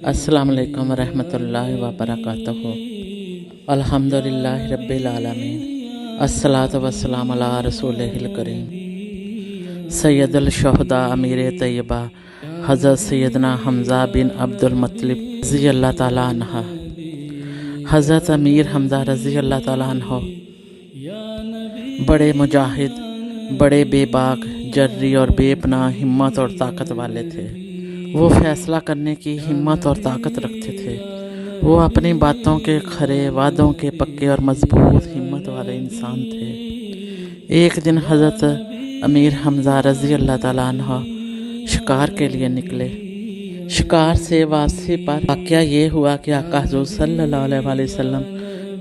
अस्सलाम वालेकुम रहमतुल्लाहि व बरकातहू। अल्हम्दुलिल्लाहि रब्बिल आलमीन। अस्सलातु वस्सलामु अला रसूलिहिल करीम सैयदुल शुहदा अमीर तैयबा हज़रत सैयदना हमज़ा बिन अब्दुल मुत्तलिब रज़ी अल्लाह ताला अन्हा। हज़रत अमीर हमज़ा रज़ी अल्लाह ताला अन्हो बड़े मुजाहिद, बड़े बेबाक, जर्री और बेपनाह हिम्मत और ताकत वाले थे। वो फैसला करने की हिम्मत और ताकत रखते थे। वो अपनी बातों के खरे, वादों के पक्के और मजबूत हिम्मत वाले इंसान थे। एक दिन हज़रत अमीर हमज़ा रज़ी अल्लाह ताला अन्हो शिकार के लिए निकले। शिकार से वापसी पर वाक़या ये हुआ कि आका हुज़ूर सल्लल्लाहु अलैहि वसल्लम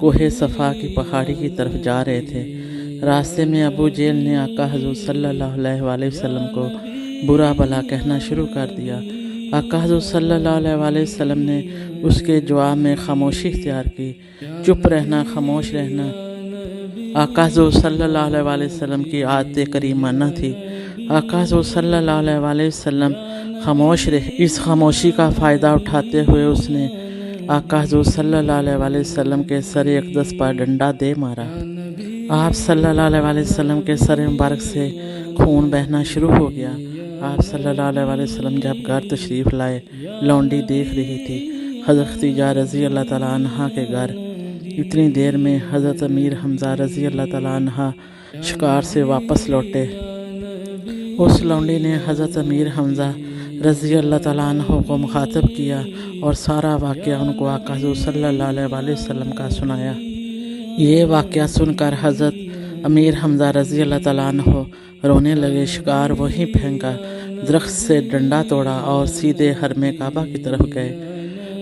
कोहे सफ़ा की पहाड़ी की तरफ जा रहे थे। रास्ते में अबू जेल ने आका हुज़ूर सल्लल्लाहु अलैहि वसल्लम को बुरा भला कहना शुरू कर दिया। आका हुज़ूर सल्लल्लाहु अलैहि वसल्लम ने उसके जवाब में खामोशी इख्तियार की। चुप रहना, खामोश रहना आका हुज़ूर सल्लल्लाहु अलैहि वसल्लम की आदत करीमाना थी। आका हुज़ूर सल्लल्लाहु अलैहि वसल्लम खामोश रहे। इस खामोशी का फ़ायदा उठाते हुए उसने आका हुज़ूर सल्लल्लाहु अलैहि वसल्लम के सर अक़दस पर डंडा दे मारा। आप सल्लल्लाहु अलैहि वसल्लम के सर मुबारक से खून बहना शुरू हो गया। आप सल्लल्लाहु अलैहि वसल्लम जब घर तशरीफ़ लाए, लौंडी देख रही थी हज़रत खदीजा रज़ी अल्लाह ताला अन्हा के घर। इतनी देर में हज़रत अमीर हमज़ा रज़ी अल्लाह ताला अन्हा शिकार से वापस लौटे। उस लौंडी ने हज़रत अमीर हमज़ा रज़ी अल्लाह ताला अन्हो को मुखातब किया और सारा वाक़या उनको आका हुज़ूर सल्लल्लाहु अलैहि वसल्लम का सुनाया। ये वाक़या सुनकर हज़रत अमीर हमज़ा रज़ी अल्लाह ताला अन्हो रोने लगे। शिकार वहीं फेंका, दरख्त से डंडा तोड़ा और सीधे हरमे काबा की तरफ गए।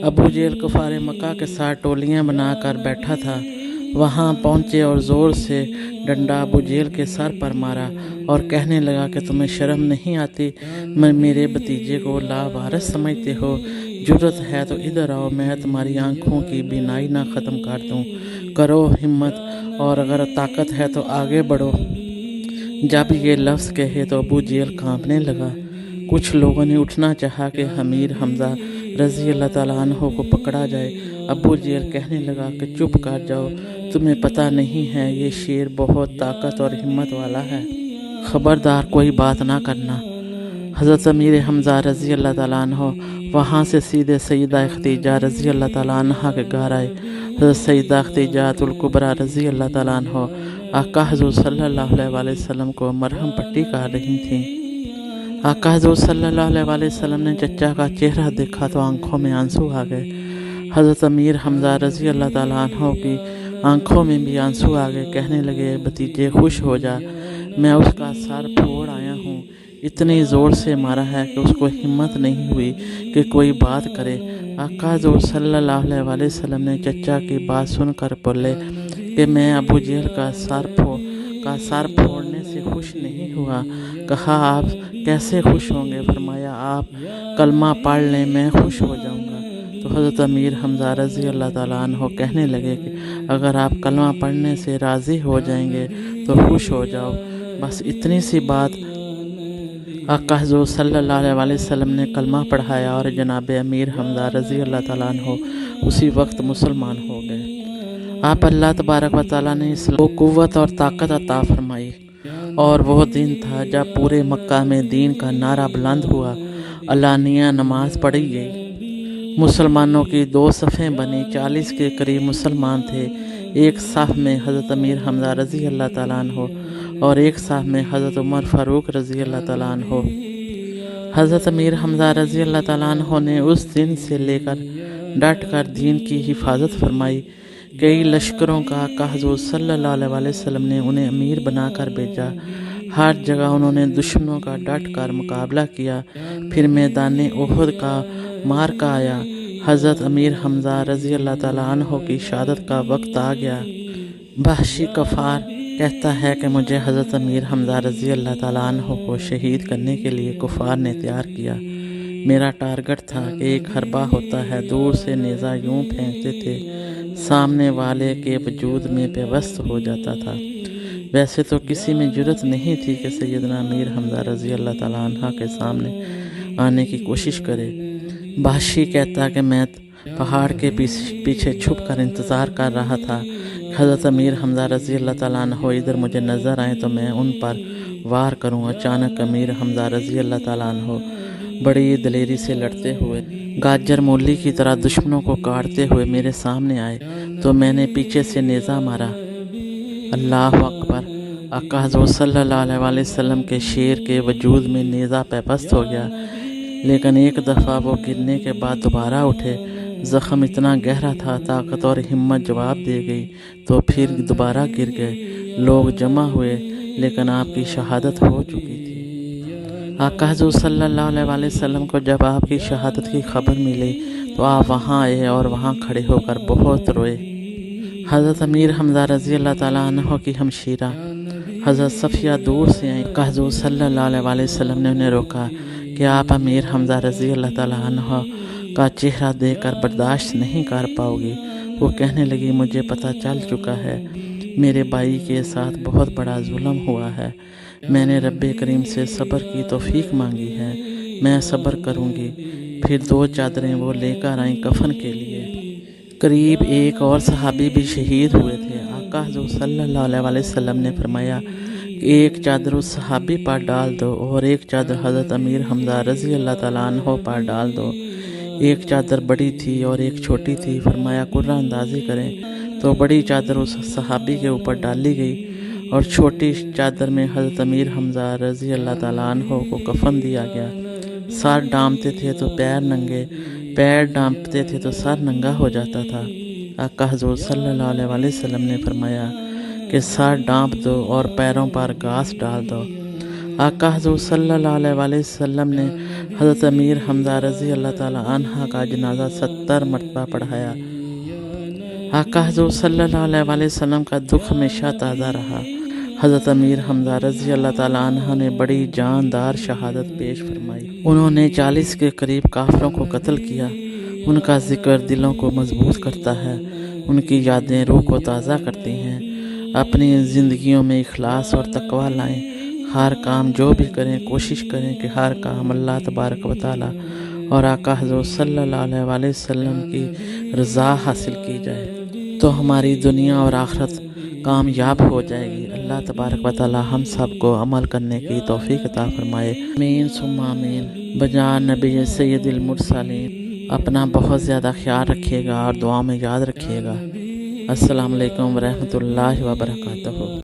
अबू जेल कुफार मक्का के साथ टोलियां बनाकर बैठा था। वहां पहुंचे और ज़ोर से डंडा अबू जेल के सर पर मारा और कहने लगा कि तुम्हें शर्म नहीं आती? मेरे भतीजे को लावारिस समझते हो? जुर्रत है तो इधर आओ, मैं तुम्हारी आँखों की बीनाई ना ख़त्म कर दूँ। करो हिम्मत, और अगर ताकत है तो आगे बढ़ो। जब ये लफ्ज़ कहे तो अबू जेल कांपने लगा। कुछ लोगों ने उठना चाहा कि अमीर हमज़ा रज़ी अल्लाह ताला अन्हो को पकड़ा जाए। अबू जेल कहने लगा कि चुप कर जाओ, तुम्हें पता नहीं है ये शेर बहुत ताकत और हिम्मत वाला है। ख़बरदार कोई बात ना करना। हज़रत अमीर हमज़ा रज़ी अल्लाह ताला अन्हो वहाँ से सीधे सैयदा खदीजा रज़ी अल्लाह ताला अन्हा के घर आए। हज़रत सैयदा खदीजातुल कुबरा रज़ी अल्लाह ताला अन्हा आका हुज़ूर सल्लल्लाहु अलैहि वसल्लम को मरहम पट्टी कर रही थीं। आका हुज़ूर सल्लल्लाहु अलैहि वसल्लम ने चचा का चेहरा देखा तो आंखों में आंसू आ गए। हज़रत अमीर हमज़ा रज़ी अल्लाह ताला अन्हा की आंखों में भी आंसू आ गए। कहने लगे, भतीजे खुश हो जा, मैं उसका सर फोड़ आया हूँ। इतनी ज़ोर से मारा है कि उसको हिम्मत नहीं हुई कि कोई बात करे। आका हुज़ूर सल्लल्लाहु अलैहि वसल्लम ने चचा की बात सुनकर बोले कि मैं अबू जेल का सर फोड़ने से खुश नहीं हुआ। कहा, आप कैसे खुश होंगे? फरमाया, आप कलमा पढ़ लें, मैं खुश हो जाऊंगा। तो हज़रत अमीर हमज़ा रज़ी अल्लाह ताला अन्हो कहने लगे कि अगर आप कलमा पढ़ने से राज़ी हो जाएंगे तो खुश हो जाओ। बस इतनी सी बात आका हुज़ूर सल्लल्लाहु अलैहि वसल्लम ने कलमा पढ़ाया और जनाब अमीर हमज़ा रज़ी अल्लाह ताला अन्हो उसी वक्त मुसलमान हो गए। आप अल्लाह तबारक व तआला ने इस्लाम को क़ुव्वत और ताकत अता फरमाई। और वह दिन था जब पूरे मक्का में दीन का नारा बुलंद हुआ। अलानिया नमाज पढ़ी गई। मुसलमानों की 2 सफ़ें बनी। 40 के करीब मुसलमान थे। एक साफ में हज़रत अमीर हमज़ा रज़ी अल्लाह ताला अन्हो और एक साफ में हज़रत उमर फ़ारूक रज़ी अल्लाह ताला अन्हो। हज़रत अमीर हमज़ा रज़ी अल्लाह ताला अन्हो ने उस दिन से लेकर डट कर दीन की हिफाजत फरमाई। कई लश्करों का आका हुज़ूर सल्लल्लाहु अलैहि वसल्लम ने उन्हें अमीर बनाकर भेजा। हर जगह उन्होंने दुश्मनों का डट कर मुकाबला किया। फिर मैदान उहद का मार्का आया। हज़रत अमीर हमज़ा रज़ी अल्लाह ताला अन्हो की शहादत का वक्त आ गया। वहशी कफ़ार कहता है कि मुझे हज़रत अमीर हमज़ा रज़ी अल्लाह ताला अन्हो को शहीद करने के लिए कुफ़ार ने तैयार किया। मेरा टारगेट था कि एक हरबा होता है, दूर से नेज़ा यूं फेंकते थे, सामने वाले के वजूद में पेवस्त हो जाता था। वैसे तो किसी में जुर्रत नहीं थी कि सैयदना अमीर हमज़ा रज़ी अल्लाह ताला अन्हा के सामने आने की कोशिश करे। باشی کہتا کہ میں پہاڑ کے پیچھے چھپ کر انتظار کر رہا تھا حضرت امیر حمزہ رضی اللہ تعالیٰ عنہ ادھر مجھے نظر آئیں تو میں ان پر وار کروں۔ اچانک امیر حمزہ رضی اللہ تعالیٰ عنہ بڑی دلیری سے لڑتے ہوئے گاجر مولی کی طرح دشمنوں کو کاٹتے ہوئے میرے سامنے آئے تو میں نے پیچھے سے نیزہ مارا۔ اللہ اکبر! آقا حضور صلی اللہ علیہ وآلہ وسلم کے شیر کے وجود میں نیزہ پیوست ہو گیا، لیکن ایک دفعہ وہ گرنے کے بعد دوبارہ اٹھے۔ زخم اتنا گہرا تھا، طاقت اور ہمت جواب دے گئی تو پھر دوبارہ گر گئے۔ لوگ جمع ہوئے لیکن آپ کی شہادت ہو چکی تھی۔ آقا حضور صلی اللہ علیہ وآلہ وسلم کو جب آپ کی شہادت کی خبر ملی تو آپ وہاں آئے اور وہاں کھڑے ہو کر بہت روئے۔ حضرت امیر حمزہ رضی اللہ تعالیٰ عنہ کی ہمشیرہ حضرت صفیہ دور سے آئیں۔ آقا حضور صلی اللہ علیہ وآلہ وسلم نے انہیں روکا کہ آپ امیر حمزہ رضی اللہ تعالیٰ عنہ کا چہرہ دیکھ کر برداشت نہیں کر پاؤ گی۔ وہ کہنے لگی مجھے پتہ چل چکا ہے، میرے بھائی کے ساتھ بہت بڑا ظلم ہوا ہے۔ میں نے رب کریم سے صبر کی توفیق مانگی ہے، میں صبر کروں گی۔ پھر 2 چادریں وہ لے کر آئیں کفن کے لیے۔ قریب ایک اور صحابی بھی شہید ہوئے تھے۔ آقا حضور صلی اللہ علیہ وآلہ وسلم نے فرمایا کہ ایک چادر اس صحابی پر ڈال دو اور ایک چادر حضرت امیر حمزہ رضی اللہ تعالیٰ عنہ پر ڈال دو۔ ایک چادر بڑی تھی اور ایک چھوٹی تھی۔ فرمایا قرہ اندازی کریں تو بڑی چادر اس صحابی کے اوپر ڈالی گئی اور چھوٹی چادر میں حضرت امیر حمزہ رضی اللہ تعالیٰ عنہ کو کفن دیا گیا۔ سر ڈھانپتے تھے تو پیر ننگے، پیر ڈھانپتے تھے تو سر ننگا ہو جاتا تھا۔ آقا حضور صلی اللہ علیہ وآلہ وسلم نے فرمایا کہ سر ڈھانپ دو اور پیروں پر گھاس ڈال دو۔ آقا حضور صلی اللہ علیہ وآلہ وسلم نے حضرت امیر حمزہ رضی اللہ تعالیٰ عنہ کا جنازہ 70 مرتبہ پڑھایا۔ آقا حضور صلی اللہ علیہ وآلہ وسلم کا دکھ ہمیشہ تازہ رہا۔ حضرت امیر حمزہ رضی اللہ تعالیٰ عنہ نے بڑی جاندار شہادت پیش فرمائی۔ انہوں نے 40 کے قریب کافروں کو قتل کیا۔ ان کا ذکر دلوں کو مضبوط کرتا ہے، ان کی یادیں روح کو تازہ کرتی ہیں۔ اپنی زندگیوں میں اخلاص اور تقوی لائیں۔ ہر کام جو بھی کریں کوشش کریں کہ ہر کام اللہ تبارک و تعالیٰ اور آقا حضور صلی اللہ علیہ وآلہ وسلم کی رضا حاصل کی جائے تو ہماری دنیا اور آخرت کامیاب ہو جائے گی۔ اللہ تبارک و تعالیٰ ہم سب کو عمل کرنے کی توفیق عطا فرمائے، آمین ثم آمین۔ بجائے نبی سید المرسلین اپنا بہت زیادہ خیال رکھیے گا اور دعا میں یاد رکھیے گا۔ السلام علیکم ورحمۃ اللہ وبرکاتہ۔